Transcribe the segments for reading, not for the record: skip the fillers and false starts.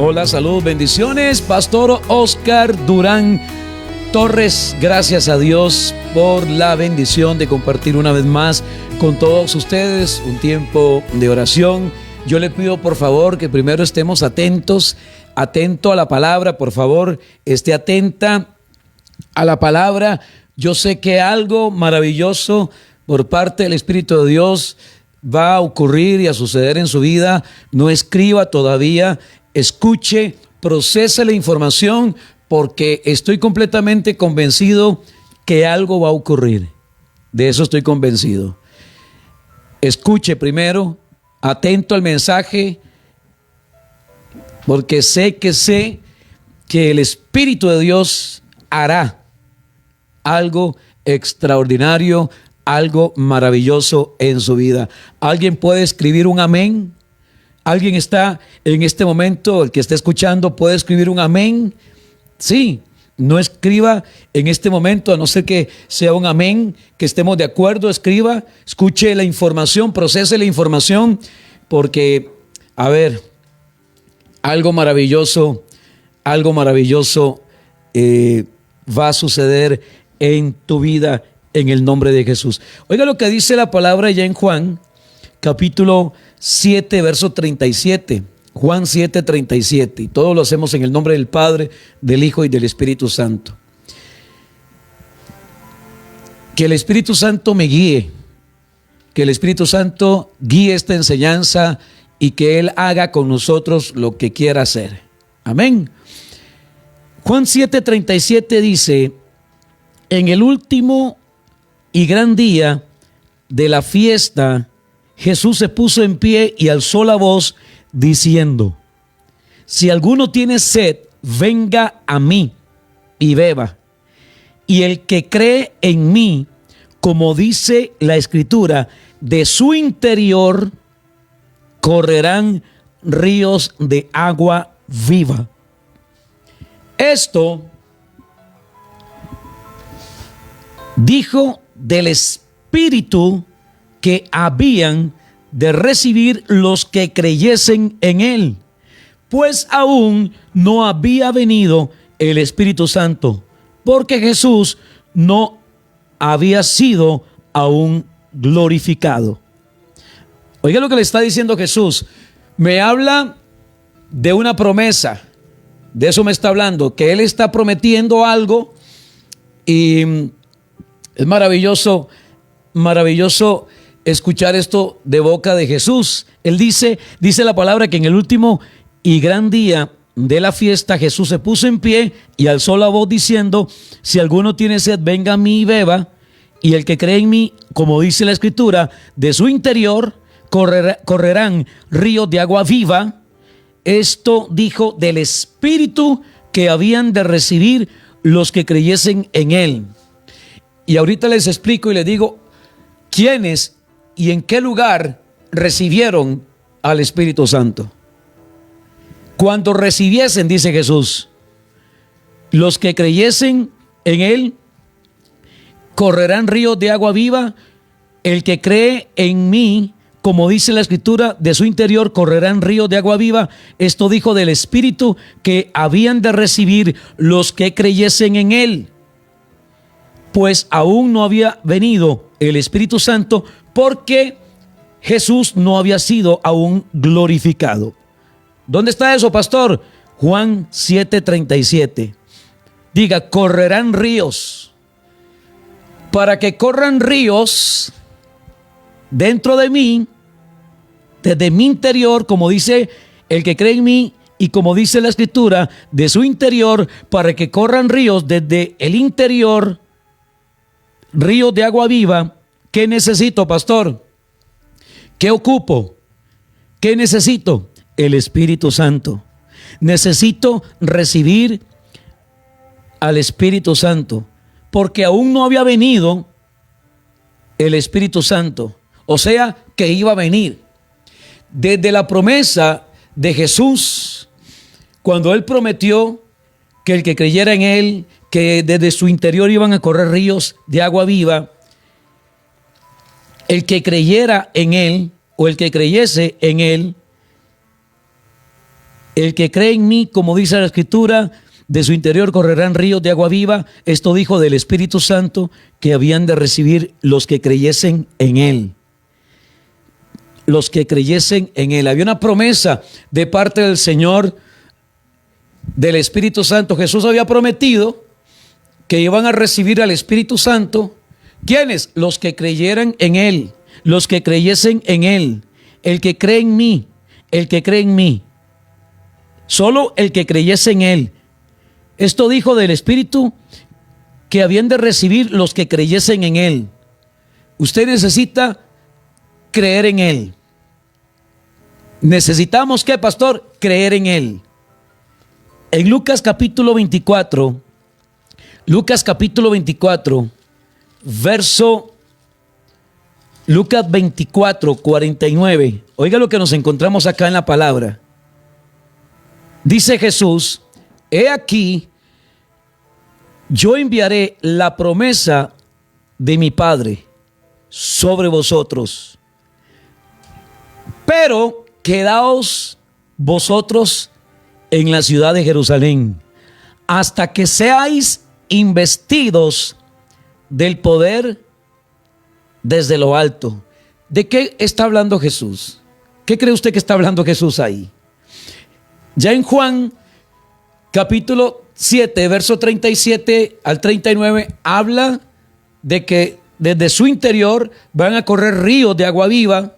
Hola, salud, bendiciones. Pastor Oscar Durán Torres, gracias a Dios por la bendición de compartir una vez más con todos ustedes un tiempo de oración. Yo le pido por favor que primero estemos atento a la palabra, por favor, esté atenta a la palabra. Yo sé que algo maravilloso por parte del Espíritu de Dios va a ocurrir y a suceder en su vida. No escriba todavía, escuche, procese la información, porque estoy completamente convencido que algo va a ocurrir. De eso estoy convencido. Escuche primero, atento al mensaje, porque sé que el Espíritu de Dios hará algo extraordinario, algo maravilloso en su vida. ¿Alguien puede escribir un amén? ¿Alguien está en este momento, el que está escuchando, puede escribir un amén? Sí, no escriba en este momento, a no ser que sea un amén, que estemos de acuerdo, escriba, escuche la información, procese la información, porque, a ver, algo maravilloso va a suceder en tu vida en el nombre de Jesús. Oiga lo que dice la palabra ya en Juan, capítulo 7, verso 37. Juan 7:37, y todo lo hacemos en el nombre del Padre, del Hijo y del Espíritu Santo. Que el Espíritu Santo me guíe, que el Espíritu Santo guíe esta enseñanza y que Él haga con nosotros lo que quiera hacer. Amén. Juan 7:37 dice: en el último y gran día de la fiesta, Jesús se puso en pie y alzó la voz diciendo: si alguno tiene sed, venga a mí y beba. Y el que cree en mí, como dice la Escritura, de su interior correrán ríos de agua viva. Esto dijo del Espíritu que habían de recibir los que creyesen en Él, pues aún no había venido el Espíritu Santo, porque Jesús no había sido aún glorificado. Oiga lo que le está diciendo Jesús. Me habla de una promesa, de eso me está hablando, que Él está prometiendo algo, y es maravilloso escuchar esto de boca de Jesús. Él dice la palabra que en el último y gran día de la fiesta, Jesús se puso en pie y alzó la voz diciendo: si alguno tiene sed, venga a mí y beba. Y el que cree en mí, como dice la Escritura, de su interior correrán ríos de agua viva. Esto dijo del Espíritu que habían de recibir los que creyesen en Él. Y ahorita les explico y les digo quiénes y en qué lugar recibieron al Espíritu Santo. Cuando recibiesen, dice Jesús, los que creyesen en Él, correrán ríos de agua viva. El que cree en mí, como dice la Escritura, de su interior correrán ríos de agua viva. Esto dijo del Espíritu que habían de recibir los que creyesen en Él, pues aún no había venido el Espíritu Santo, porque Jesús no había sido aún glorificado. ¿Dónde está eso, pastor? Juan 7:37. Diga: correrán ríos. Para que corran ríos dentro de mí, desde mi interior, como dice el que cree en mí, y como dice la Escritura, de su interior, para que corran ríos desde el interior, ríos de agua viva. ¿Qué necesito, pastor? ¿Qué ocupo? ¿Qué necesito? El Espíritu Santo. Necesito recibir al Espíritu Santo, porque aún no había venido el Espíritu Santo. O sea, que iba a venir. Desde la promesa de Jesús, cuando Él prometió que el que creyera en Él, que desde su interior iban a correr ríos de agua viva, el que creyera en Él, o el que creyese en Él, El que cree en mí, como dice la Escritura, de su interior correrán ríos de agua viva. Esto dijo del Espíritu Santo que habían de recibir los que creyesen en Él. Los que creyesen en Él. Había una promesa de parte del Señor, del Espíritu Santo. Jesús había prometido que iban a recibir al Espíritu Santo. ¿Quiénes? Los que creyeran en Él, los que creyesen en Él. El que cree en mí, el que cree en mí. Solo el que creyese en Él. Esto dijo del Espíritu que habían de recibir los que creyesen en Él. Usted necesita creer en Él. Necesitamos, ¿qué, pastor? Creer en Él. En Lucas capítulo 24, verso Lucas 24, 49. Oiga lo que nos encontramos acá en la palabra. Dice Jesús: he aquí, yo enviaré la promesa de mi Padre sobre vosotros, pero quedaos vosotros en la ciudad de Jerusalén hasta que seáis investidos del poder desde lo alto. ¿De qué está hablando Jesús? ¿Qué cree usted que está hablando Jesús ahí? Ya en Juan capítulo 7, verso 37 al 39, habla de que desde su interior van a correr ríos de agua viva.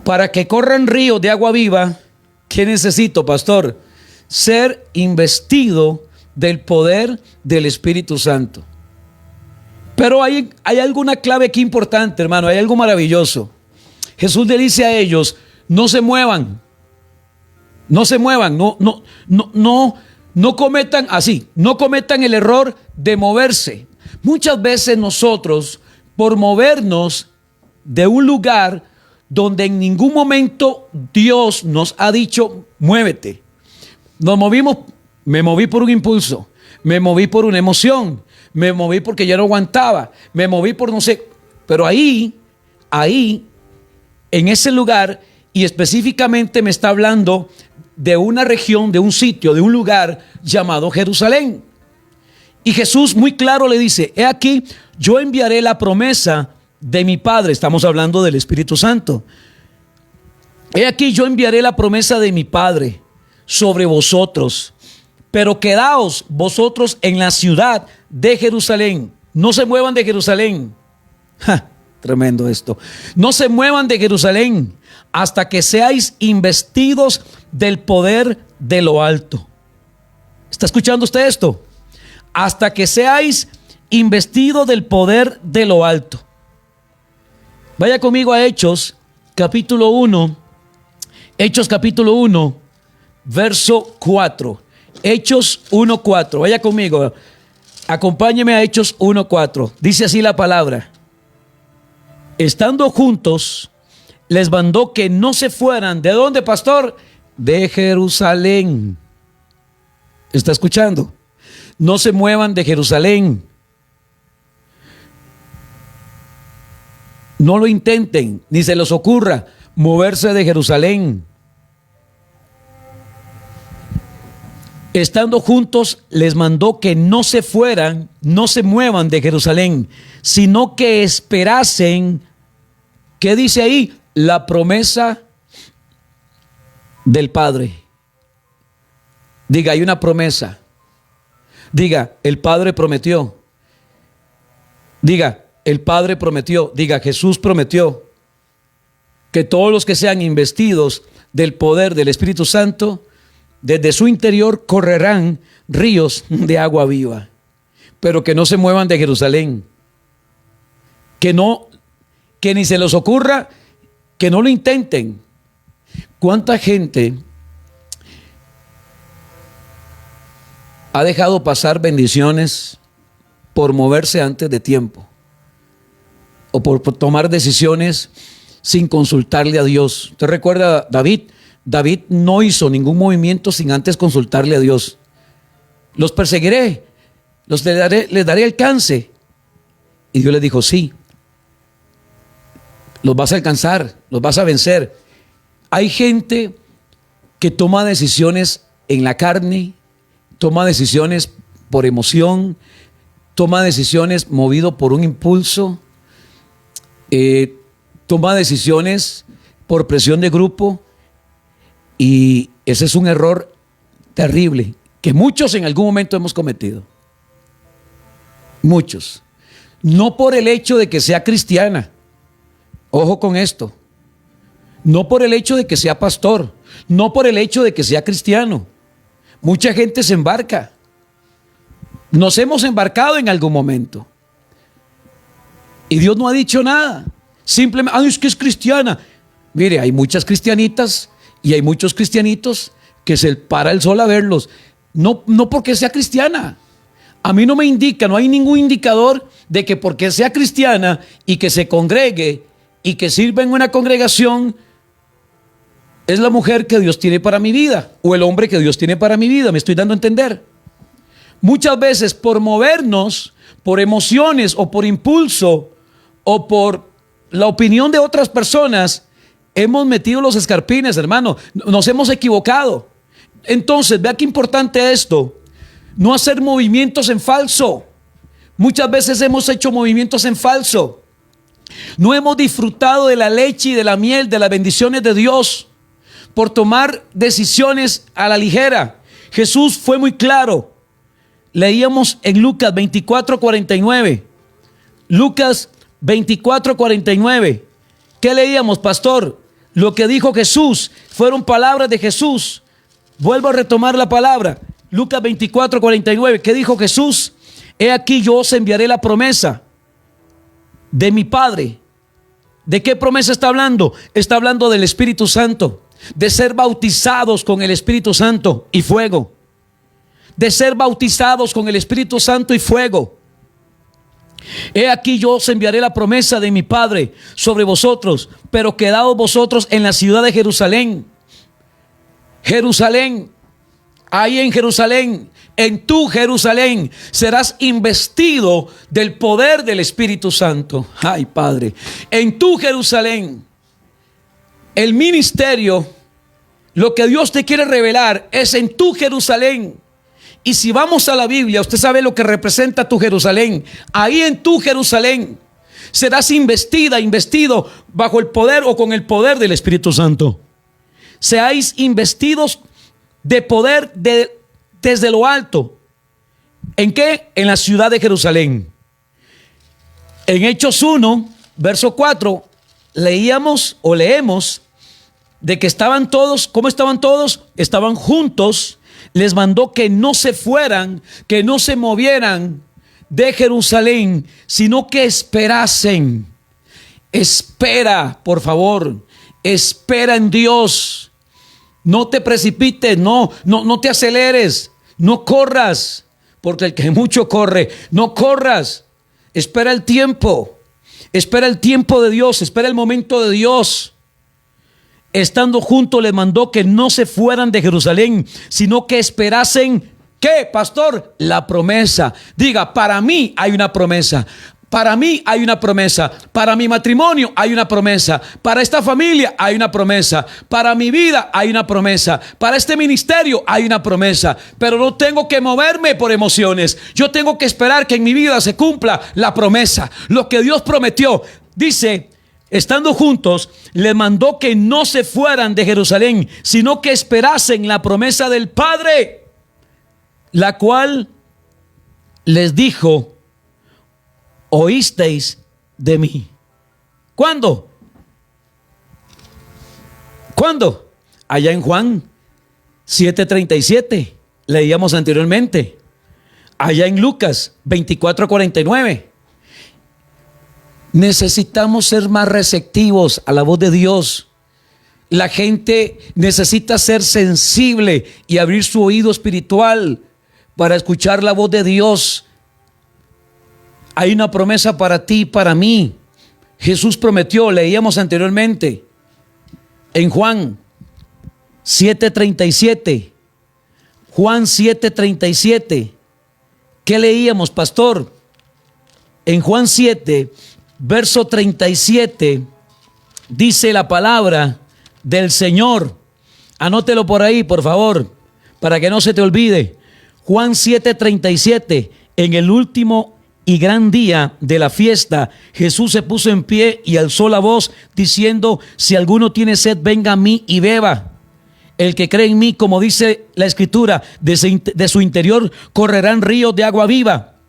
Para que corran ríos de agua viva, ¿qué necesito, pastor? Ser investido del poder del Espíritu Santo. Pero hay alguna clave aquí importante, hermano, hay algo maravilloso. Jesús le dice a ellos: no se muevan, no cometan así, no cometan el error de moverse. Muchas veces nosotros, por movernos de un lugar donde en ningún momento Dios nos ha dicho muévete, nos movimos. Me moví por un impulso, me moví por una emoción, me moví porque ya no aguantaba, me moví por no sé, pero ahí, en ese lugar, y específicamente me está hablando de una región, de un sitio, de un lugar llamado Jerusalén. Y Jesús muy claro le dice: he aquí, yo enviaré la promesa de mi Padre. Estamos hablando del Espíritu Santo. He aquí, yo enviaré la promesa de mi Padre sobre vosotros, pero quedaos vosotros en la ciudad de Jerusalén. No se muevan de Jerusalén. Tremendo esto. No se muevan de Jerusalén hasta que seáis investidos del poder de lo alto. ¿Está escuchando usted esto? Hasta que seáis investidos del poder de lo alto. Vaya conmigo a Hechos capítulo 1. Hechos capítulo 1, verso 4. Hechos 1:4. Vaya conmigo. Acompáñeme a Hechos 1:4. Dice así la palabra: estando juntos, les mandó que no se fueran. ¿De dónde, pastor? De Jerusalén. ¿Está escuchando? No se muevan de Jerusalén. No lo intenten, ni se les ocurra moverse de Jerusalén. Estando juntos, les mandó que no se fueran, no se muevan de Jerusalén, sino que esperasen. ¿Qué dice ahí? La promesa del Padre. Diga, hay una promesa. Diga, el Padre prometió. Diga, el Padre prometió. Diga, Jesús prometió que todos los que sean investidos del poder del Espíritu Santo, desde su interior correrán ríos de agua viva. Pero que no se muevan de Jerusalén. Que ni se les ocurra, que no lo intenten. ¿Cuánta gente ha dejado pasar bendiciones por moverse antes de tiempo? O por tomar decisiones sin consultarle a Dios. ¿Usted recuerda a David? David no hizo ningún movimiento sin antes consultarle a Dios. Los perseguiré, les daré alcance. Y Dios le dijo: sí, los vas a alcanzar, los vas a vencer. Hay gente que toma decisiones en la carne, toma decisiones por emoción, toma decisiones movido por un impulso, toma decisiones por presión de grupo, y ese es un error terrible que muchos en algún momento hemos cometido. Muchos. No por el hecho de que sea cristiana, ojo con esto, no por el hecho de que sea pastor, no por el hecho de que sea cristiano. Mucha gente se embarca. Nos hemos embarcado en algún momento. Y Dios no ha dicho nada. Simplemente, es que es cristiana. Mire, hay muchas cristianitas y hay muchos cristianitos que se para el sol a verlos. No porque sea cristiana. A mí no me indica, no hay ningún indicador de que porque sea cristiana y que se congregue y que sirva en una congregación, es la mujer que Dios tiene para mi vida o el hombre que Dios tiene para mi vida. Me estoy dando a entender. Muchas veces por movernos, por emociones o por impulso o por la opinión de otras personas, hemos metido los escarpines, hermano. Nos hemos equivocado. Entonces, vea qué importante esto. No hacer movimientos en falso. Muchas veces hemos hecho movimientos en falso. No hemos disfrutado de la leche y de la miel, de las bendiciones de Dios, por tomar decisiones a la ligera. Jesús fue muy claro. Leíamos en Lucas 24:49. Lucas 24:49. ¿Qué leíamos, pastor? Lo que dijo Jesús. Fueron palabras de Jesús. Vuelvo a retomar la palabra. Lucas 24:49. ¿Qué dijo Jesús? He aquí yo os enviaré la promesa de mi Padre. ¿De qué promesa está hablando? Está hablando del Espíritu Santo. De ser bautizados con el Espíritu Santo y fuego. De ser bautizados con el Espíritu Santo y fuego. He aquí yo os enviaré la promesa de mi Padre sobre vosotros, pero quedaos vosotros en la ciudad de Jerusalén. Jerusalén, ahí en Jerusalén, en tu Jerusalén, serás investido del poder del Espíritu Santo. Ay, Padre, en tu Jerusalén. El ministerio, lo que Dios te quiere revelar es en tu Jerusalén. Y si vamos a la Biblia, usted sabe lo que representa tu Jerusalén. Ahí en tu Jerusalén serás investido bajo el poder o con el poder del Espíritu Santo. Seáis investidos de poder desde lo alto. ¿En qué? En la ciudad de Jerusalén. En Hechos 1, verso 4, leemos de que estaban todos. ¿Cómo estaban todos? Estaban juntos. Les mandó que no se fueran, que no se movieran de Jerusalén, sino que esperasen. Espera, por favor, espera en Dios. No te precipites, no te aceleres, no corras, porque el que mucho corre, no corras. Espera el tiempo de Dios, espera el momento de Dios. Estando juntos les mandó que no se fueran de Jerusalén, sino que esperasen, ¿qué, pastor? La promesa. Diga, para mí hay una promesa. Para mí hay una promesa. Para mi matrimonio hay una promesa. Para esta familia hay una promesa. Para mi vida hay una promesa. Para este ministerio hay una promesa. Pero no tengo que moverme por emociones. Yo tengo que esperar que en mi vida se cumpla la promesa. Lo que Dios prometió. Dice, estando juntos, les mandó que no se fueran de Jerusalén, sino que esperasen la promesa del Padre, la cual les dijo, oísteis de mí. ¿Cuándo? ¿Cuándo? Allá en Juan 7:37, leíamos anteriormente. Allá en Lucas 24:49. Necesitamos ser más receptivos a la voz de Dios. La gente necesita ser sensible y abrir su oído espiritual para escuchar la voz de Dios. Hay una promesa para ti y para mí. Jesús prometió, leíamos anteriormente, en Juan 7:37. Juan 7:37. ¿Qué leíamos, pastor? En Juan 7, verso 37, dice la palabra del Señor. Anótelo por ahí, por favor, para que no se te olvide. Juan 7:37, en el último y gran día de la fiesta, Jesús se puso en pie y alzó la voz diciendo: si alguno tiene sed, venga a mí y beba. El que cree en mí, como dice la Escritura, de su interior correrán ríos de agua viva.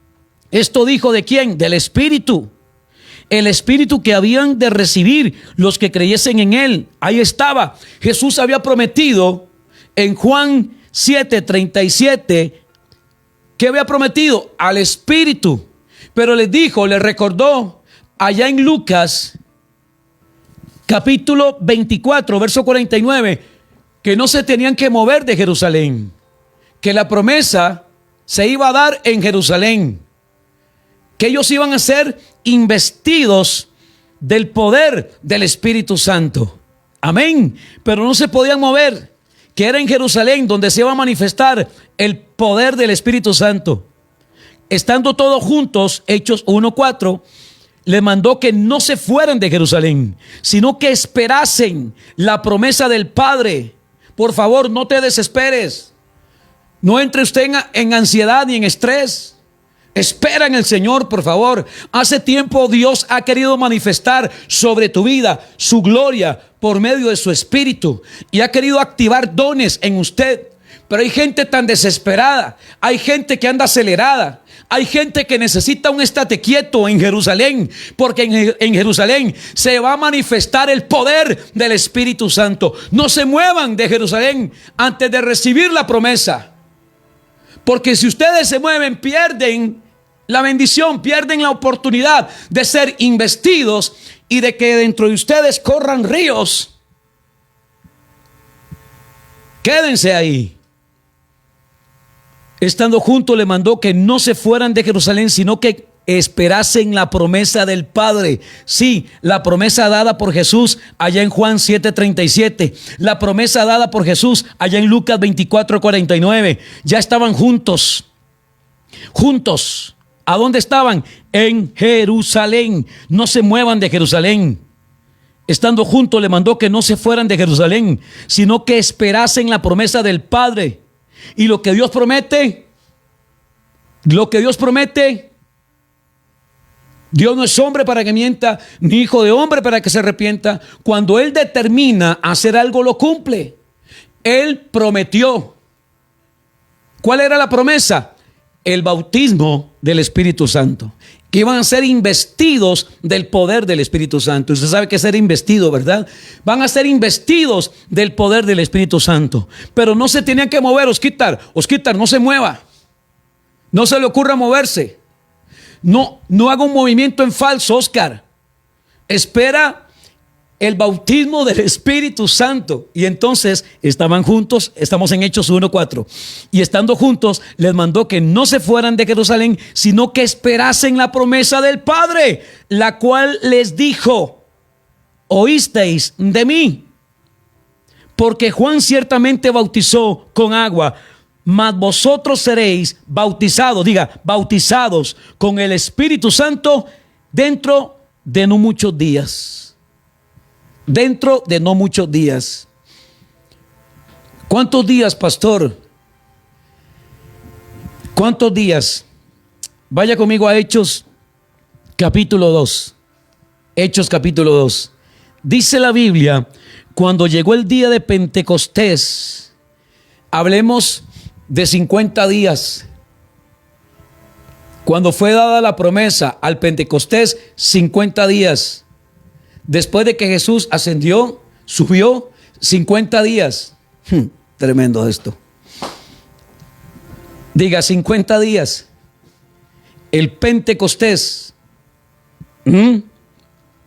Esto dijo ¿de quién? Del Espíritu. El Espíritu que habían de recibir los que creyesen en Él. Ahí estaba. Jesús había prometido en Juan 7:37, ¿qué había prometido? Al Espíritu. Pero les dijo, les recordó allá en Lucas capítulo 24, verso 49, que no se tenían que mover de Jerusalén, que la promesa se iba a dar en Jerusalén, que ellos iban a ser investidos del poder del Espíritu Santo. Amén. Pero no se podían mover, que era en Jerusalén donde se iba a manifestar el poder del Espíritu Santo. Estando todos juntos, Hechos 1:4, le mandó que no se fueran de Jerusalén, sino que esperasen la promesa del Padre. Por favor, no te desesperes. No entre usted en ansiedad ni en estrés. Espera en el Señor, por favor. Hace tiempo Dios ha querido manifestar sobre tu vida su gloria por medio de su Espíritu y ha querido activar dones en usted. Pero hay gente tan desesperada, hay gente que anda acelerada, hay gente que necesita un estate quieto en Jerusalén, porque en Jerusalén se va a manifestar el poder del Espíritu Santo. No se muevan de Jerusalén antes de recibir la promesa, porque si ustedes se mueven, pierden la bendición, pierden la oportunidad de ser investidos y de que dentro de ustedes corran ríos. Quédense ahí. Estando juntos, le mandó que no se fueran de Jerusalén, sino que esperasen la promesa del Padre. Sí, la promesa dada por Jesús allá en Juan 7:37, la promesa dada por Jesús allá en Lucas 24:49. Ya estaban juntos. ¿A dónde estaban? En Jerusalén. No se muevan de Jerusalén. Estando juntos, le mandó que no se fueran de Jerusalén, sino que esperasen la promesa del Padre. Y lo que Dios promete, Dios no es hombre para que mienta, ni hijo de hombre para que se arrepienta. Cuando Él determina hacer algo, lo cumple. Él prometió. ¿Cuál era la promesa? El bautismo del Espíritu Santo, que iban a ser investidos del poder del Espíritu Santo. Usted sabe que es ser investido, ¿verdad? Van a ser investidos del poder del Espíritu Santo. Pero no se tenían que mover. Osquitar, no se mueva. No se le ocurra moverse. No haga un movimiento en falso, Oscar. Espera el bautismo del Espíritu Santo. Y entonces estaban juntos, estamos en Hechos 1:4. Y estando juntos, les mandó que no se fueran de Jerusalén, sino que esperasen la promesa del Padre, la cual les dijo: oísteis de mí, porque Juan ciertamente bautizó con agua, mas vosotros seréis bautizados, bautizados con el Espíritu Santo dentro de no muchos días. Dentro de no muchos días. ¿Cuántos días, pastor? ¿Cuántos días? Vaya conmigo a Hechos capítulo 2. Hechos capítulo 2. Dice la Biblia, cuando llegó el día de Pentecostés, hablemos de 50 días. Cuando fue dada la promesa al Pentecostés, 50 días. Después de que Jesús ascendió, subió 50 días. Tremendo esto. Diga 50 días. El Pentecostés.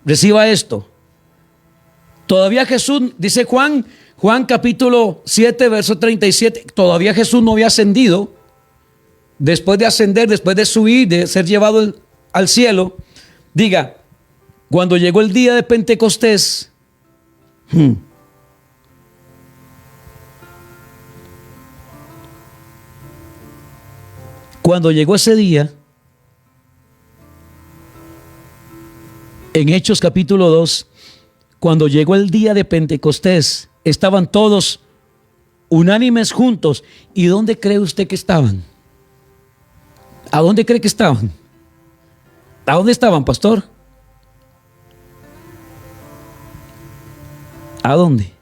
Reciba esto. Todavía Jesús, dice Juan capítulo 7, verso 37, todavía Jesús no había ascendido. Después de ascender, después de subir, de ser llevado al cielo, diga, cuando llegó el día de Pentecostés, cuando llegó ese día, en Hechos capítulo 2, cuando llegó el día de Pentecostés, estaban todos unánimes juntos. ¿Y dónde cree usted que estaban? ¿A dónde cree que estaban? ¿A dónde estaban, pastor? ¿A dónde?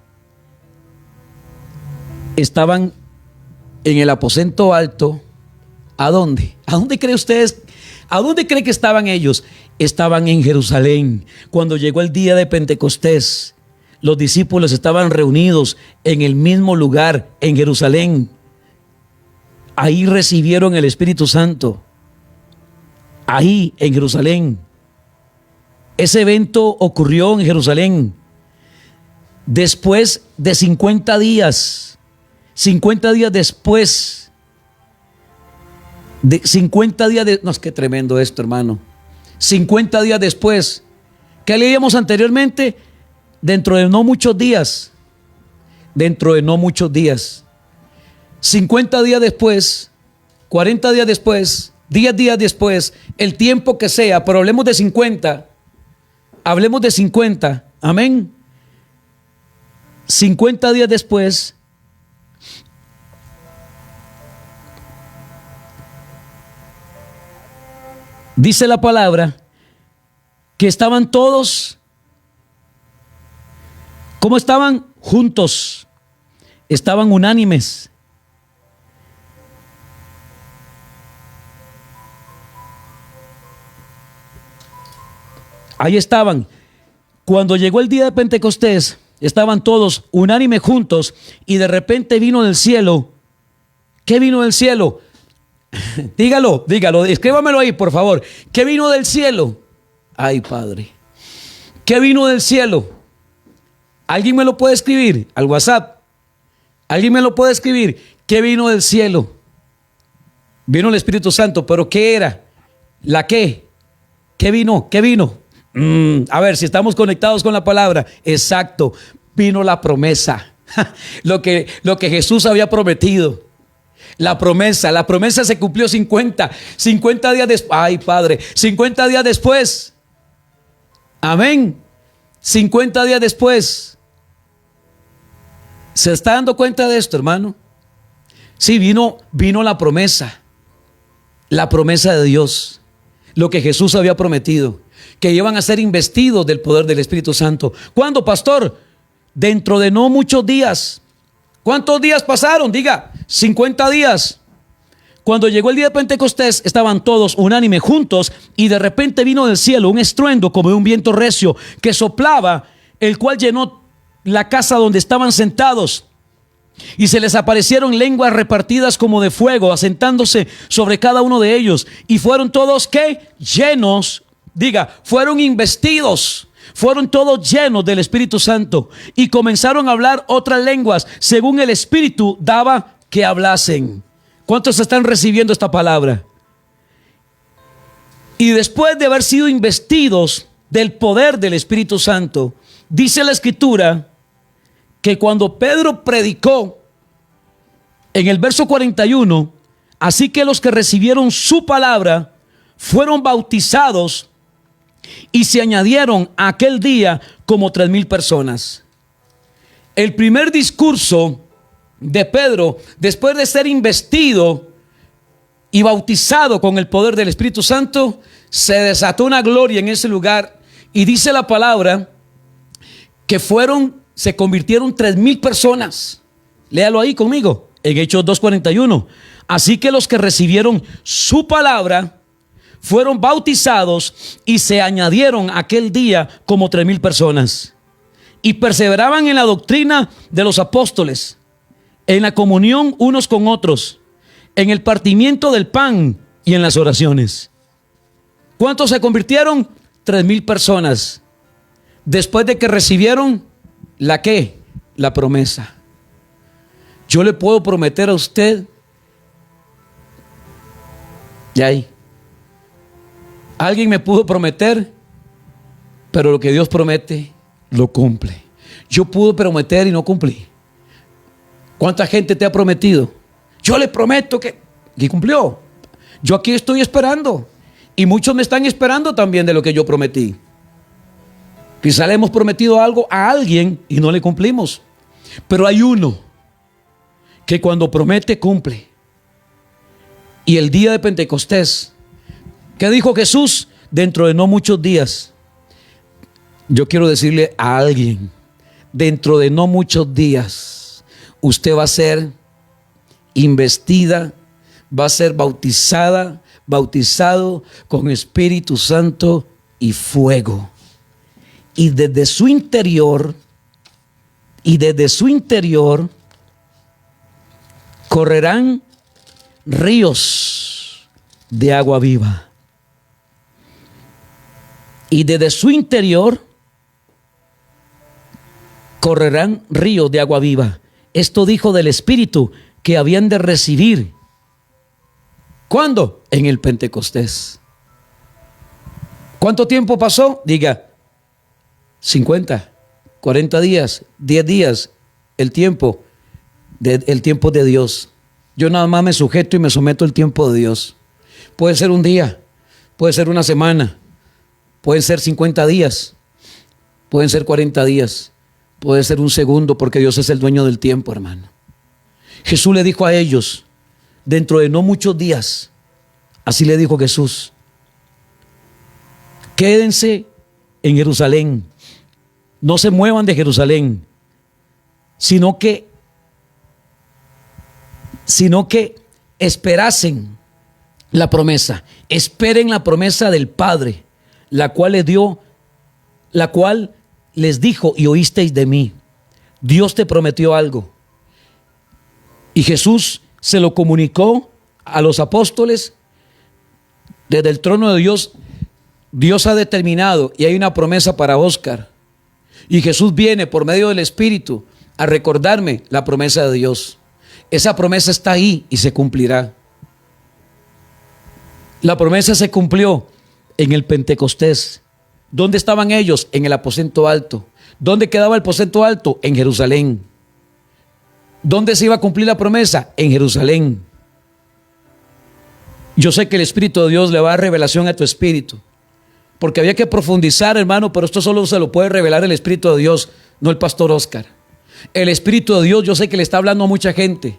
Estaban en el aposento alto. ¿A dónde? ¿A dónde cree ustedes? ¿A dónde cree que estaban ellos? Estaban en Jerusalén. Cuando llegó el día de Pentecostés, los discípulos estaban reunidos en el mismo lugar, en Jerusalén. Ahí recibieron el Espíritu Santo. Ahí, en Jerusalén. Ese evento ocurrió en Jerusalén. Después de 50 días, 50 días después, no, es que tremendo esto, hermano. 50 días después, ¿qué leíamos anteriormente? Dentro de no muchos días, 50 días después, 40 días después, 10 días después, el tiempo que sea, pero hablemos de 50, amén. 50 días después, dice la palabra que estaban todos, ¿cómo estaban? Juntos, estaban unánimes. Ahí estaban. Cuando llegó el día de Pentecostés, estaban todos unánimes juntos y de repente vino del cielo. ¿Qué vino del cielo? Dígalo, escríbamelo ahí, por favor. ¿Qué vino del cielo? Ay, Padre. ¿Qué vino del cielo? ¿Alguien me lo puede escribir al WhatsApp? ¿Alguien me lo puede escribir? ¿Qué vino del cielo? Vino el Espíritu Santo, pero ¿qué era? ¿La qué? ¿Qué vino? ¿Qué vino? A ver, si estamos conectados con la palabra. Exacto, vino la promesa. Lo que Jesús había prometido. La promesa se cumplió 50 días después. Ay, Padre, 50 días después. Amén. 50 días después. ¿Se está dando cuenta de esto, hermano? Sí, vino la promesa. La promesa de Dios. Lo que Jesús había prometido. Que iban a ser investidos del poder del Espíritu Santo. ¿Cuándo, pastor? Dentro de no muchos días. ¿Cuántos días pasaron? Diga, 50 días. Cuando llegó el día de Pentecostés, estaban todos unánimes juntos y de repente vino del cielo un estruendo como de un viento recio que soplaba, el cual llenó la casa donde estaban sentados. Y se les aparecieron lenguas repartidas como de fuego, asentándose sobre cada uno de ellos. Y fueron todos, ¿qué? Llenos. Diga, fueron investidos. Fueron todos llenos del Espíritu Santo y comenzaron a hablar otras lenguas según el Espíritu daba que hablasen. ¿Cuántos están recibiendo esta palabra? Y después de haber sido investidos del poder del Espíritu Santo, dice la Escritura que cuando Pedro predicó en el verso 41, así que los que recibieron su palabra fueron bautizados y se añadieron aquel día como 3,000 personas. El primer discurso de Pedro, después de ser investido y bautizado con el poder del Espíritu Santo, se desató una gloria en ese lugar. Y dice la palabra que se convirtieron 3,000 personas. Léalo ahí conmigo, en Hechos 2:41. Así que los que recibieron su palabra fueron bautizados y se añadieron aquel día como 3,000 personas. Y perseveraban en la doctrina de los apóstoles, en la comunión unos con otros, en el partimiento del pan y en las oraciones. ¿Cuántos se convirtieron? 3,000 personas. Después de que recibieron ¿la qué? La promesa. Yo le puedo prometer a usted. Y ahí. Alguien me pudo prometer, pero lo que Dios promete, lo cumple. Yo pude prometer y no cumplí. ¿Cuánta gente te ha prometido? Yo le prometo que cumplió. Yo aquí estoy esperando. Y muchos me están esperando también de lo que yo prometí. Quizá le hemos prometido algo a alguien y no le cumplimos. Pero hay uno que cuando promete cumple. Y el día de Pentecostés, ¿qué dijo Jesús? Dentro de no muchos días. Yo quiero decirle a alguien, dentro de no muchos días, usted va a ser investida, va a ser bautizada, bautizado con Espíritu Santo y fuego. Y desde su interior, correrán ríos de agua viva. Y desde su interior correrán ríos de agua viva. Esto dijo del Espíritu que habían de recibir. ¿Cuándo? En el Pentecostés. ¿Cuánto tiempo pasó? Diga, 50, 40 días, 10 días, el tiempo de Dios. Yo nada más me sujeto y me someto al tiempo de Dios. Puede ser un día, puede ser una semana, pueden ser 50 días, pueden ser 40 días, puede ser un segundo, porque Dios es el dueño del tiempo, hermano. Jesús le dijo a ellos, dentro de no muchos días, así le dijo Jesús, quédense en Jerusalén, no se muevan de Jerusalén, sino que esperasen la promesa, esperen la promesa del Padre, la cual les dijo, y oísteis de mí. Dios te prometió algo. Y Jesús se lo comunicó a los apóstoles. Desde el trono de Dios, Dios ha determinado, y hay una promesa para Oscar. Y Jesús viene por medio del Espíritu a recordarme la promesa de Dios. Esa promesa está ahí y se cumplirá. La promesa se cumplió en el Pentecostés. ¿Dónde estaban ellos? En el aposento alto. ¿Dónde quedaba el aposento alto? En Jerusalén. ¿Dónde se iba a cumplir la promesa? En Jerusalén. Yo sé que el Espíritu de Dios le va a dar revelación a tu espíritu, porque había que profundizar, hermano, pero esto solo se lo puede revelar el Espíritu de Dios, no el pastor Oscar. El Espíritu de Dios, yo sé que le está hablando a mucha gente.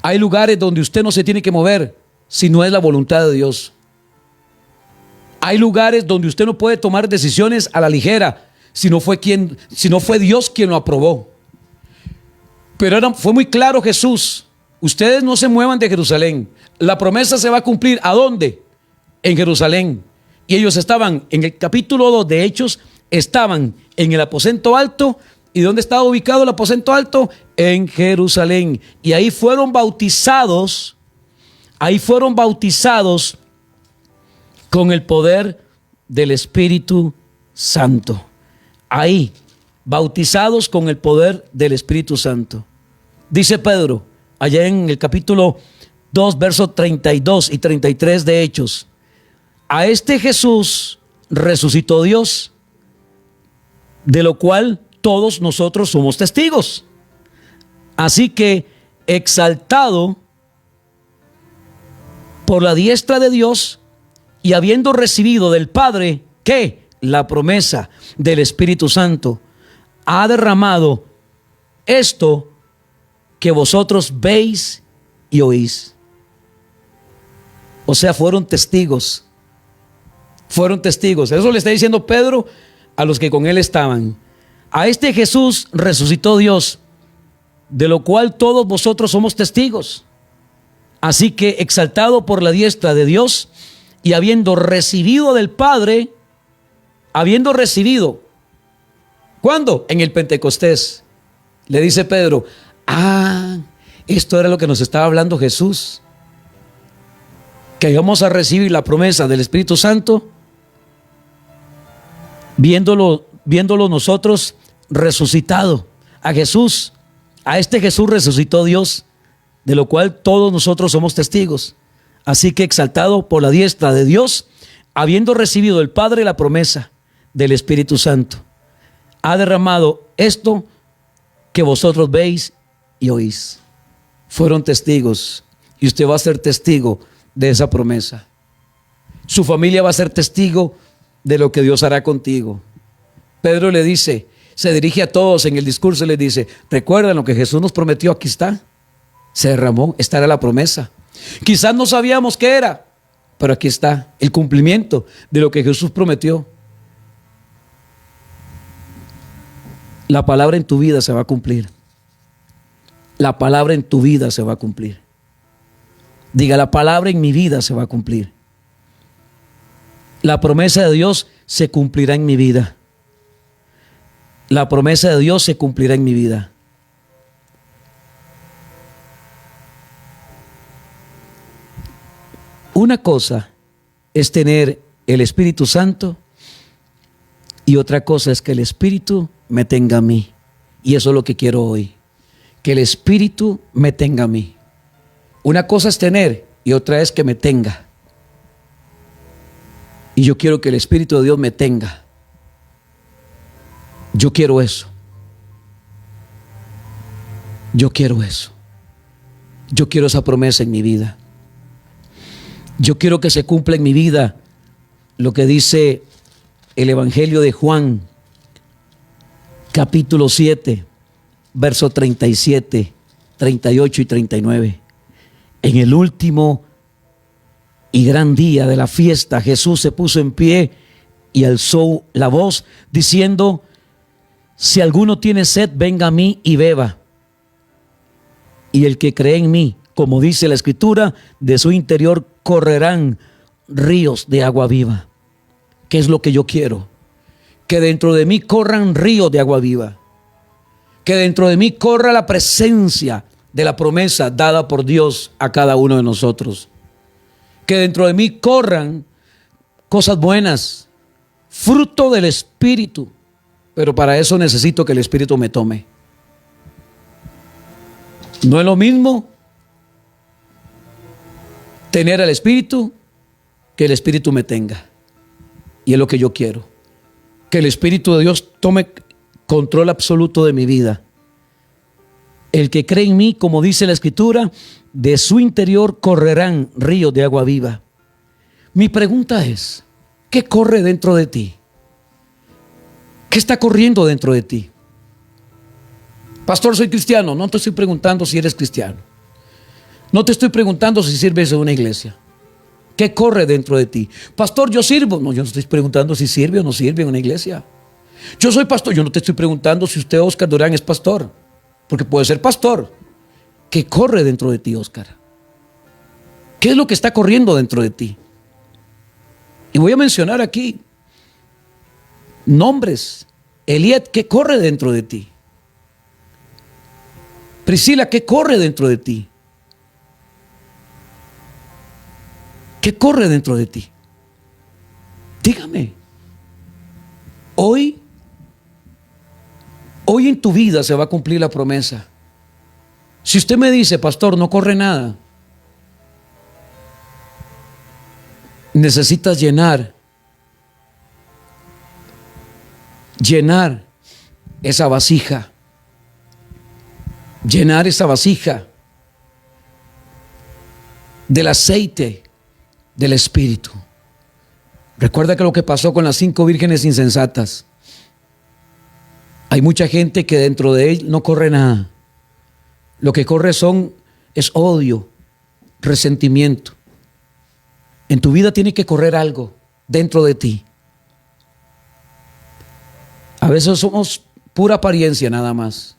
Hay lugares donde usted no se tiene que mover si no es la voluntad de Dios. Hay lugares donde usted no puede tomar decisiones a la ligera si no fue Dios quien lo aprobó. Pero fue muy claro Jesús: ustedes no se muevan de Jerusalén. La promesa se va a cumplir. ¿A dónde? En Jerusalén. Y ellos estaban en el capítulo 2 de Hechos, estaban en el aposento alto. ¿Y dónde estaba ubicado el aposento alto? En Jerusalén. Y ahí fueron bautizados. Con el poder del Espíritu Santo. Ahí, bautizados con el poder del Espíritu Santo. Dice Pedro, allá en el capítulo 2, versos 32 y 33 de Hechos: a este Jesús resucitó Dios, de lo cual todos nosotros somos testigos. Así que, exaltado por la diestra de Dios, y habiendo recibido del Padre, ¿qué? La promesa del Espíritu Santo, ha derramado esto que vosotros veis y oís. O sea, fueron testigos. Fueron testigos. Eso le está diciendo Pedro a los que con él estaban. A este Jesús resucitó Dios, de lo cual todos vosotros somos testigos. Así que, exaltado por la diestra de Dios, y habiendo recibido del Padre, ¿cuándo? En el Pentecostés. Le dice Pedro: esto era lo que nos estaba hablando Jesús, que íbamos a recibir la promesa del Espíritu Santo, viéndolo nosotros resucitado. A Jesús, a este Jesús resucitó Dios, de lo cual todos nosotros somos testigos. Así que, exaltado por la diestra de Dios, habiendo recibido del Padre la promesa del Espíritu Santo, ha derramado esto que vosotros veis y oís. Fueron testigos, y usted va a ser testigo de esa promesa. Su familia va a ser testigo de lo que Dios hará contigo. Pedro le dice: se dirige a todos en el discurso y les dice: recuerden lo que Jesús nos prometió, aquí está. Se derramó, esta era la promesa. Quizás no sabíamos qué era, pero aquí está el cumplimiento de lo que Jesús prometió. La palabra en tu vida se va a cumplir. La palabra en tu vida se va a cumplir. Diga: la palabra en mi vida se va a cumplir. La promesa de Dios se cumplirá en mi vida. La promesa de Dios se cumplirá en mi vida. Una cosa es tener el Espíritu Santo y otra cosa es que el Espíritu me tenga a mí. Y eso es lo que quiero hoy. Que el Espíritu me tenga a mí. Una cosa es tener y otra es que me tenga. Y yo quiero que el Espíritu de Dios me tenga. Yo quiero eso. Yo quiero eso. Yo quiero esa promesa en mi vida. Yo quiero que se cumpla en mi vida lo que dice el Evangelio de Juan, capítulo 7, versos 37, 38 y 39. En el último y gran día de la fiesta, Jesús se puso en pie y alzó la voz diciendo: si alguno tiene sed, venga a mí y beba. Y el que cree en mí, como dice la Escritura, de su interior correrán ríos de agua viva. ¿Qué es lo que yo quiero? Que dentro de mí corran ríos de agua viva. Que dentro de mí corra la presencia de la promesa dada por Dios a cada uno de nosotros. Que dentro de mí corran cosas buenas, fruto del Espíritu. Pero para eso necesito que el Espíritu me tome. No es lo mismo tener al Espíritu que el Espíritu me tenga. Y es lo que yo quiero. Que el Espíritu de Dios tome control absoluto de mi vida. El que cree en mí, como dice la Escritura, de su interior correrán ríos de agua viva. Mi pregunta es: ¿qué corre dentro de ti? ¿Qué está corriendo dentro de ti? Pastor, soy cristiano. No te estoy preguntando si eres cristiano. No te estoy preguntando si sirves en una iglesia. ¿Qué corre dentro de ti? Pastor, yo sirvo. No, yo no estoy preguntando si sirve o no sirve en una iglesia. Yo soy pastor. Yo no te estoy preguntando si usted, Oscar Durán, es pastor. Porque puede ser pastor. ¿Qué corre dentro de ti, Oscar? ¿Qué es lo que está corriendo dentro de ti? Y voy a mencionar aquí nombres. Eliet, ¿qué corre dentro de ti? Priscila, ¿qué corre dentro de ti? ¿Qué corre dentro de ti? Dígame. Hoy en tu vida se va a cumplir la promesa. Si usted me dice: pastor, no corre nada, necesitas llenar esa vasija. Llenar esa vasija del aceite del Espíritu. Recuerda que lo que pasó con las 5 vírgenes insensatas. Hay mucha gente que dentro de él no corre nada. Lo que corre es odio, resentimiento. En tu vida tiene que correr algo dentro de ti. A veces somos pura apariencia nada más.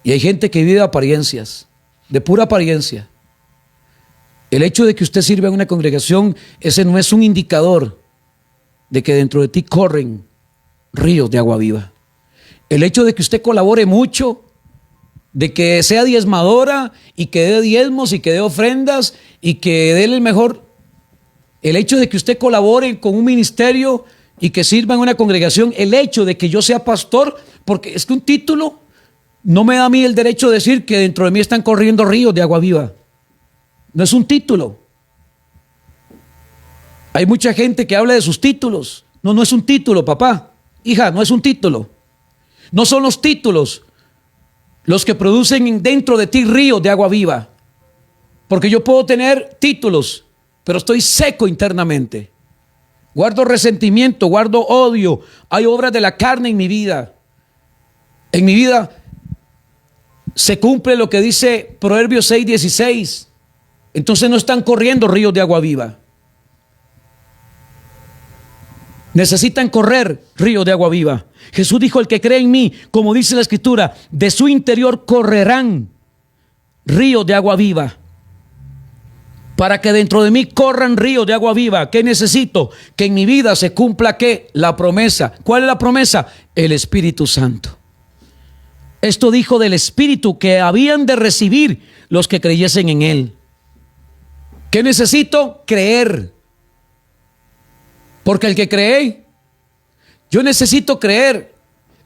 Y hay gente que vive de apariencias, de pura apariencia. El hecho de que usted sirva en una congregación, ese no es un indicador de que dentro de ti corren ríos de agua viva. El hecho de que usted colabore mucho, de que sea diezmadora y que dé diezmos y que dé ofrendas y que dé el mejor. El hecho de que usted colabore con un ministerio y que sirva en una congregación, el hecho de que yo sea pastor, porque es que un título no me da a mí el derecho de decir que dentro de mí están corriendo ríos de agua viva. No es un título. Hay mucha gente que habla de sus títulos. No, no es un título, papá. Hija, no es un título. No son los títulos los que producen dentro de ti ríos de agua viva. Porque yo puedo tener títulos, pero estoy seco internamente. Guardo resentimiento, guardo odio. Hay obras de la carne en mi vida. En mi vida se cumple lo que dice Proverbios 6:16. Entonces no están corriendo ríos de agua viva. Necesitan correr ríos de agua viva. Jesús dijo: el que cree en mí, como dice la Escritura, de su interior correrán ríos de agua viva. Para que dentro de mí corran ríos de agua viva, ¿qué necesito? Que en mi vida se cumpla, ¿qué? La promesa. ¿Cuál es la promesa? El Espíritu Santo. Esto dijo del Espíritu que habían de recibir los que creyesen en Él. ¿Qué necesito? Creer. Porque el que cree, yo necesito creer.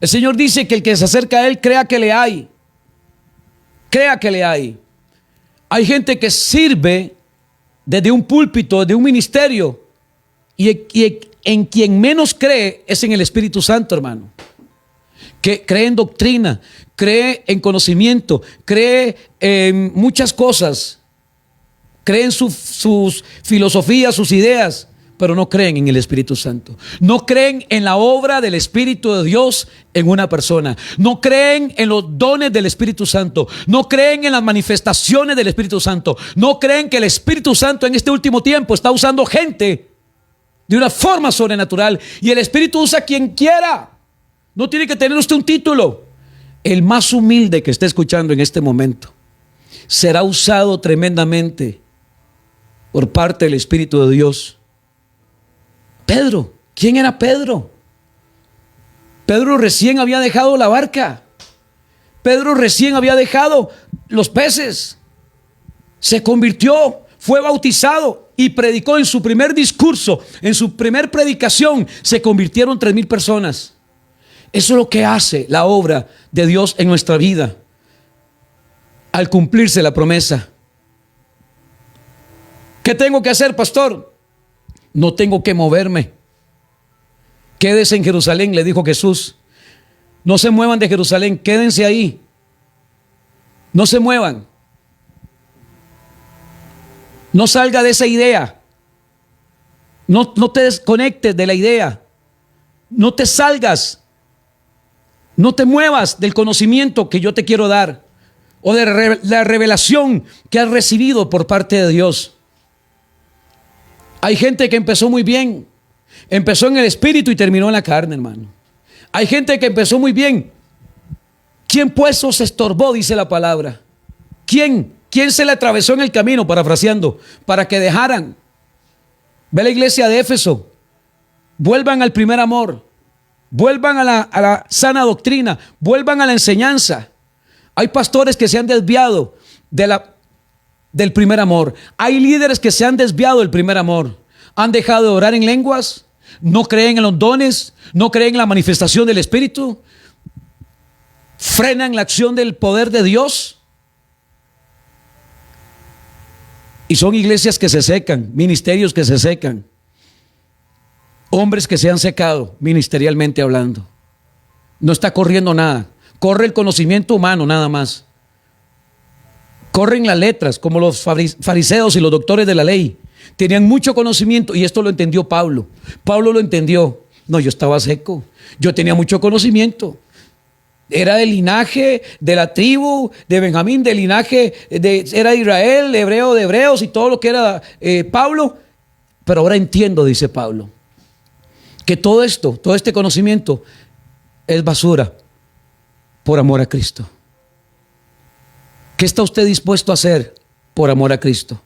El Señor dice que el que se acerca a Él crea que le hay. Crea que le hay. Hay gente que sirve desde un púlpito, desde un ministerio, y en quien menos cree es en el Espíritu Santo, hermano. Que cree en doctrina, cree en conocimiento, cree en muchas cosas, cree en sus filosofías, sus ideas, pero no creen en el Espíritu Santo. No creen en la obra del Espíritu de Dios en una persona. No creen en los dones del Espíritu Santo. No creen en las manifestaciones del Espíritu Santo. No creen que el Espíritu Santo en este último tiempo está usando gente de una forma sobrenatural. Y el Espíritu usa a quien quiera. No tiene que tener usted un título. El más humilde que esté escuchando en este momento será usado tremendamente por parte del Espíritu de Dios. Pedro, ¿quién era Pedro? Pedro recién había dejado la barca. Pedro recién había dejado los peces. Se convirtió, fue bautizado y predicó en su primer discurso, en su primer predicación. Se convirtieron 3,000 personas. Eso es lo que hace la obra de Dios en nuestra vida al cumplirse la promesa. ¿Qué tengo que hacer, pastor? No tengo que moverme. Quédese en Jerusalén, le dijo Jesús. No se muevan de Jerusalén, quédense ahí. No se muevan. No salga de esa idea. No te desconectes de la idea. No te salgas. No te muevas del conocimiento que yo te quiero dar o de la revelación que has recibido por parte de Dios. Hay gente que empezó muy bien, empezó en el espíritu y terminó en la carne, hermano. Hay gente que empezó muy bien. ¿Quién pues os estorbó? Dice la palabra. ¿Quién se le atravesó en el camino, parafraseando, para que dejaran? Ve la iglesia de Éfeso. Vuelvan al primer amor. Vuelvan a la sana doctrina. Vuelvan a la enseñanza. Hay pastores que se han desviado del primer amor. Hay líderes que se han desviado del primer amor. Han dejado de orar en lenguas. No creen en los dones. No creen en la manifestación del Espíritu. Frenan la acción del poder de Dios. Y son iglesias que se secan, ministerios que se secan, hombres que se han secado ministerialmente hablando. No está corriendo nada. Corre el conocimiento humano nada más. Corren las letras, como los fariseos y los doctores de la ley. Tenían mucho conocimiento y esto lo entendió Pablo. Pablo lo entendió. No, yo estaba seco. Yo tenía mucho conocimiento. Era del linaje de la tribu de Benjamín, del linaje era de Israel, hebreo de hebreos y todo lo que era Pablo. Pero ahora entiendo, dice Pablo, que todo esto, todo este conocimiento es basura por amor a Cristo. ¿Qué está usted dispuesto a hacer por amor a Cristo?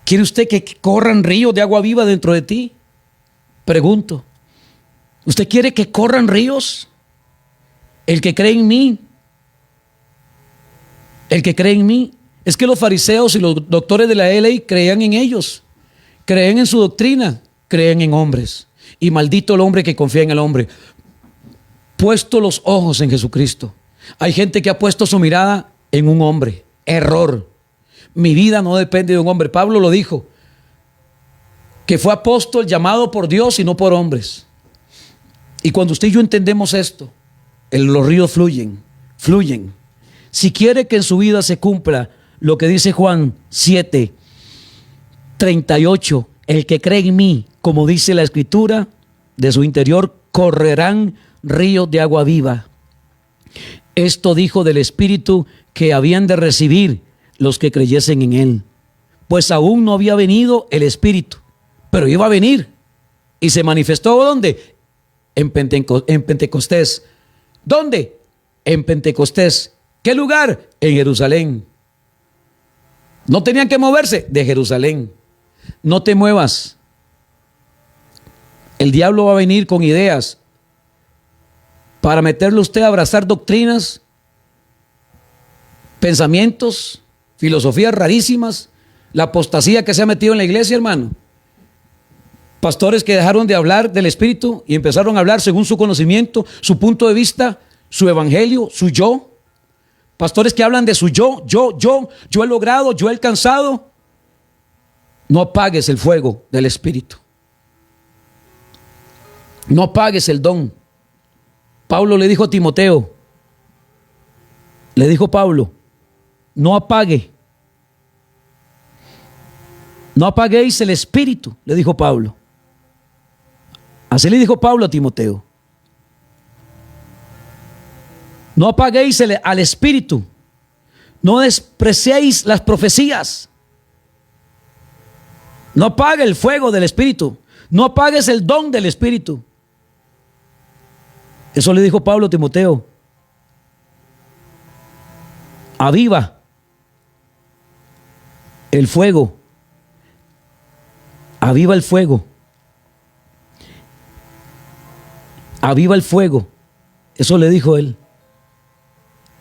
¿Quiere usted que corran ríos de agua viva dentro de ti? Pregunto. ¿Usted quiere que corran ríos? El que cree en mí, el que cree en mí. Es que los fariseos y los doctores de la ley creían en ellos, creen en su doctrina, creen en hombres. Y maldito el hombre que confía en el hombre. Puesto los ojos en Jesucristo. Hay gente que ha puesto su mirada en un hombre. Error. Mi vida no depende de un hombre. Pablo lo dijo, que fue apóstol llamado por Dios y no por hombres. Y cuando usted y yo entendemos esto, los ríos fluyen. Si quiere que en su vida se cumpla lo que dice Juan 7:38, el que cree en mí, como dice la Escritura, de su interior correrán ríos de agua viva. Esto dijo del Espíritu que habían de recibir los que creyesen en él, pues aún no había venido el Espíritu, pero iba a venir. Y se manifestó ¿dónde? En Pentecostés. ¿Dónde? En Pentecostés. ¿Qué lugar? En Jerusalén. No tenían que moverse de Jerusalén. No te muevas. El diablo va a venir con ideas para meterle a usted a abrazar doctrinas, pensamientos, filosofías rarísimas, la apostasía que se ha metido en la iglesia, hermano. Pastores que dejaron de hablar del Espíritu y empezaron a hablar según su conocimiento, su punto de vista, su evangelio, su yo. Pastores que hablan de su yo he logrado, yo he alcanzado. No apagues el fuego del Espíritu. No apagues el don. Pablo le dijo a Timoteo, le dijo Pablo, no apague. No apaguéis el Espíritu, le dijo Pablo. Así le dijo Pablo a Timoteo. No apaguéis al Espíritu. No despreciéis las profecías. No apague el fuego del Espíritu. No apagues el don del Espíritu. Eso le dijo Pablo a Timoteo. Aviva el fuego. Aviva el fuego. Aviva el fuego. Eso le dijo él.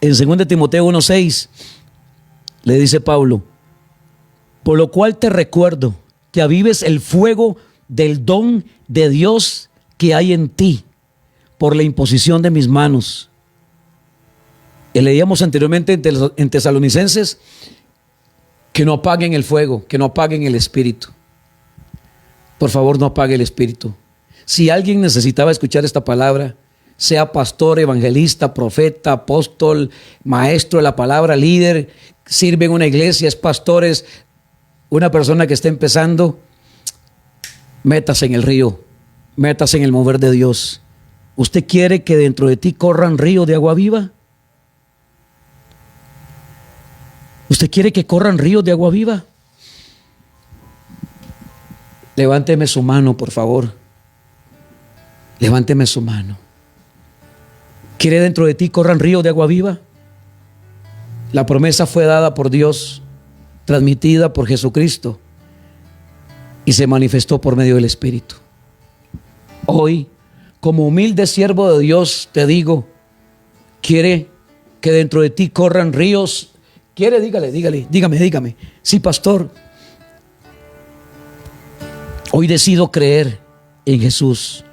En 2 Timoteo 1:6 le dice Pablo, por lo cual te recuerdo que avives el fuego del don de Dios que hay en ti por la imposición de mis manos. Y leíamos anteriormente en Tesalonicenses que no apaguen el fuego, que no apaguen el Espíritu. Por favor, no apague el Espíritu. Si alguien necesitaba escuchar esta palabra, sea pastor, evangelista, profeta, apóstol, maestro de la palabra, líder, sirve en una iglesia, es pastor, es una persona que está empezando, métase en el río, métase en el mover de Dios. ¿Usted quiere que dentro de ti corran ríos de agua viva? ¿Usted quiere que corran ríos de agua viva? Levánteme su mano, por favor. Levánteme su mano. ¿Quiere dentro de ti corran ríos de agua viva? La promesa fue dada por Dios, transmitida por Jesucristo y se manifestó por medio del Espíritu. Hoy, como humilde siervo de Dios, te digo, ¿quiere que dentro de ti corran ríos? ¿Quiere? Dígame. Sí, pastor. Hoy decido creer en Jesús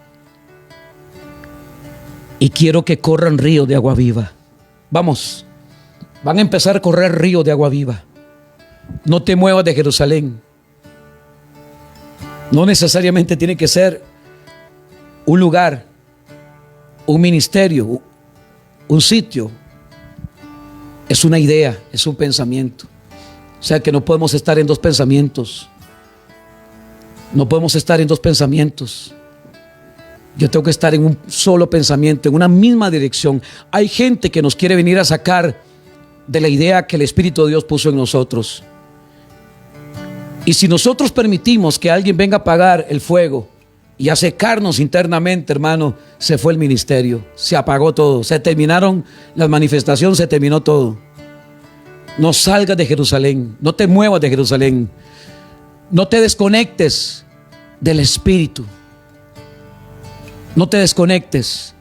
y quiero que corran ríos de agua viva. Vamos, van a empezar a correr ríos de agua viva. No te muevas de Jerusalén. No necesariamente tiene que ser un lugar, un ministerio, un sitio. Es una idea, es un pensamiento. O sea que no podemos estar en dos pensamientos. No podemos estar en dos pensamientos. Yo tengo que estar en un solo pensamiento, en una misma dirección. Hay gente que nos quiere venir a sacar de la idea que el Espíritu de Dios puso en nosotros. Y si nosotros permitimos que alguien venga a apagar el fuego y a secarnos internamente, hermano, se fue el ministerio, se apagó todo, se terminaron las manifestaciones, se terminó todo. No salgas de Jerusalén, no te muevas de Jerusalén, no te desconectes del Espíritu, no te desconectes,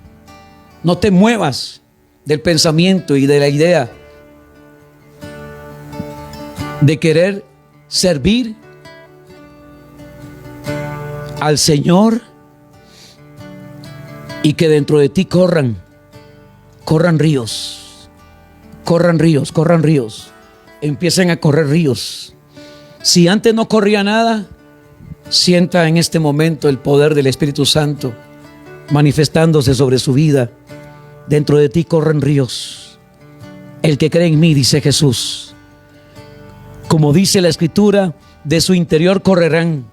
no te muevas del pensamiento y de la idea de querer servir al Señor y que dentro de ti corran ríos, empiecen a correr ríos. Si antes no corría nada, sienta en este momento el poder del Espíritu Santo manifestándose sobre su vida. Dentro de ti corren ríos. El que cree en mí, dice Jesús, como dice la Escritura, de su interior correrán.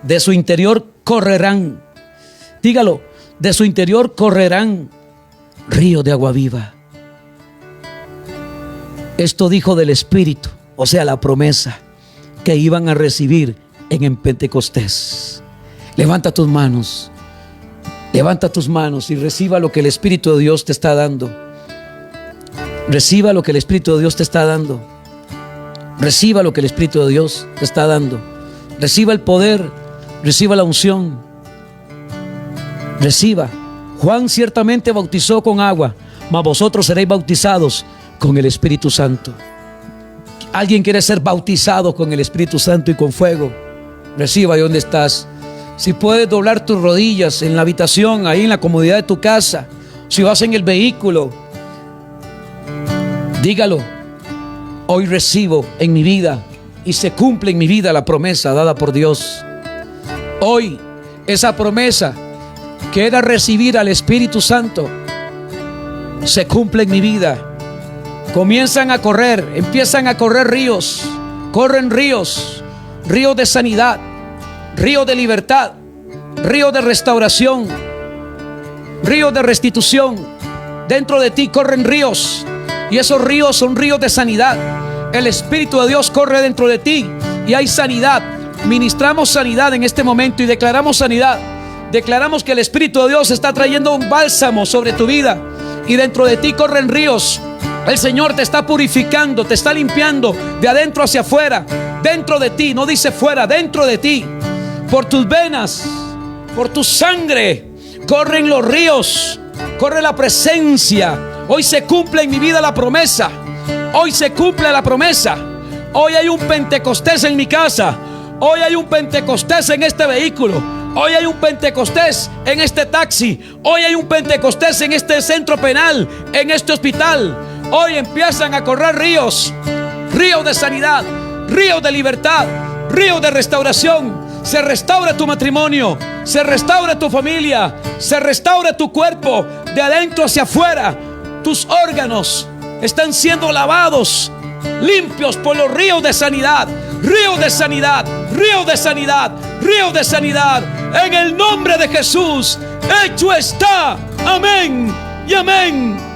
De su interior correrán. Dígalo, de su interior correrán río de agua viva. Esto dijo del Espíritu, o sea, la promesa que iban a recibir en Pentecostés. Levanta tus manos y reciba lo que el Espíritu de Dios te está dando. Reciba lo que el Espíritu de Dios te está dando. Reciba lo que el Espíritu de Dios te está dando. Reciba el poder, reciba la unción. Reciba. Juan ciertamente bautizó con agua, mas vosotros seréis bautizados con el Espíritu Santo. ¿Alguien quiere ser bautizado con el Espíritu Santo y con fuego? Reciba ahí donde estás. Si puedes doblar tus rodillas en la habitación, ahí en la comodidad de tu casa, si vas en el vehículo, dígalo: hoy recibo en mi vida y se cumple en mi vida la promesa dada por Dios. Hoy esa promesa que era recibir al Espíritu Santo se cumple en mi vida. Empiezan a correr ríos, corren ríos de sanidad, ríos de libertad, ríos de restauración, ríos de restitución. Dentro de ti corren ríos, y esos ríos son ríos de sanidad. El Espíritu de Dios corre dentro de ti y hay sanidad. Ministramos sanidad en este momento y declaramos sanidad. Declaramos que el Espíritu de Dios está trayendo un bálsamo sobre tu vida, y dentro de ti corren ríos. El Señor te está purificando, te está limpiando de adentro hacia afuera. Dentro de ti, no dice fuera, dentro de ti. Por tus venas, por tu sangre, corren los ríos, corre la presencia. Hoy se cumple en mi vida la promesa. Hoy se cumple la promesa. Hoy hay un Pentecostés en mi casa. Hoy hay un Pentecostés en este vehículo. Hoy hay un Pentecostés en este taxi. Hoy hay un Pentecostés en este centro penal, en este hospital. Hoy empiezan a correr ríos, ríos de sanidad, ríos de libertad, ríos de restauración. Se restaura tu matrimonio, se restaura tu familia, se restaura tu cuerpo de adentro hacia afuera. Tus órganos están siendo lavados, limpios por los ríos de sanidad, ríos de sanidad, ríos de sanidad, ríos de sanidad. En el nombre de Jesús, hecho está. Amén y amén.